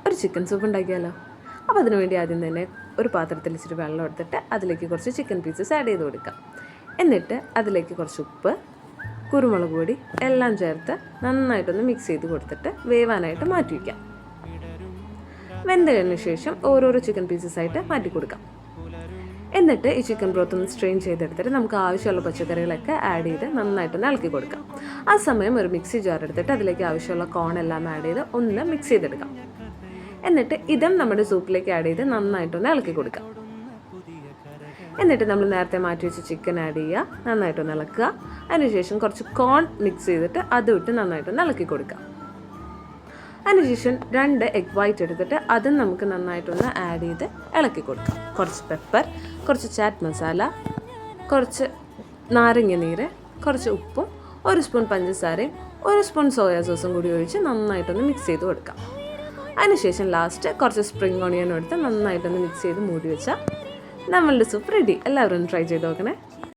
ഒരു chicken soup ഉണ്ടാക്കിയാലോ? അപ്പോൾ അതിനു വേണ്ടി ആദ്യം തന്നെ ഒരു പാത്രത്തിൽ ഇച്ചിരി വെള്ളം എടുത്തിട്ട് അതിലേക്ക് കുറച്ച് ചിക്കൻ പീസസ് ആഡ് ചെയ്ത് കൊടുക്കാം. എന്നിട്ട് അതിലേക്ക് കുറച്ച് ഉപ്പ്, കുരുമുളക് പൊടി എല്ലാം ചേർത്ത് നന്നായിട്ടൊന്ന് മിക്സ് ചെയ്ത് കൊടുത്തിട്ട് വേവാനായിട്ട് മാറ്റി വയ്ക്കാം. വെന്തതിന് ശേഷം ഓരോരോ ചിക്കൻ പീസസ് ആയിട്ട് മാറ്റി കൊടുക്കാം. എന്നിട്ട് ഈ ചിക്കൻ ബ്രോത്ത് ഒന്ന് സ്ട്രെയിൻ ചെയ്തെടുത്തിട്ട് നമുക്ക് ആവശ്യമുള്ള പച്ചക്കറികളൊക്കെ ആഡ് ചെയ്ത് നന്നായിട്ടൊന്ന് ഇളക്കി കൊടുക്കാം. ആ സമയം ഒരു മിക്സി ജാർ എടുത്തിട്ട് അതിലേക്ക് ആവശ്യമുള്ള കോൺ എല്ലാം ആഡ് ചെയ്ത് ഒന്ന് മിക്സ് ചെയ്തെടുക്കാം. എന്നിട്ട് ഇതും നമ്മുടെ സൂപ്പിലേക്ക് ആഡ് ചെയ്ത് നന്നായിട്ടൊന്ന് ഇളക്കി കൊടുക്കാം. എന്നിട്ട് നമ്മൾ നേരത്തെ മാറ്റി വെച്ച് ചിക്കൻ ആഡ് ചെയ്യുക, നന്നായിട്ടൊന്ന് ഇളക്കുക. അതിനുശേഷം കുറച്ച് കോൺ മിക്സ് ചെയ്തിട്ട് അതും ഇട്ട് നന്നായിട്ടൊന്ന് ഇളക്കി കൊടുക്കാം. അതിനുശേഷം 2 എഗ് വൈറ്റ് എടുത്തിട്ട് അതും നമുക്ക് നന്നായിട്ടൊന്ന് ആഡ് ചെയ്ത് ഇളക്കി കൊടുക്കാം. കുറച്ച് പെപ്പർ, കുറച്ച് ചാറ്റ് മസാല, കുറച്ച് നാരങ്ങ നീര്, കുറച്ച് ഉപ്പും 1 സ്പൂൺ പഞ്ചസാരയും 1 സ്പൂൺ സോയാ സോസും കൂടി ഒഴിച്ച് നന്നായിട്ടൊന്ന് മിക്സ് ചെയ്ത് കൊടുക്കാം. അതിനുശേഷം ലാസ്റ്റ് കുറച്ച് സ്പ്രിംഗ് ഓണിയനും എടുത്ത് നന്നായിട്ടൊന്ന് മിക്സ് ചെയ്ത് മൂടി വെച്ചാൽ നമ്മളുടെ സൂപ്പ് റെഡി. എല്ലാവരും ട്രൈ ചെയ്ത് നോക്കണേ.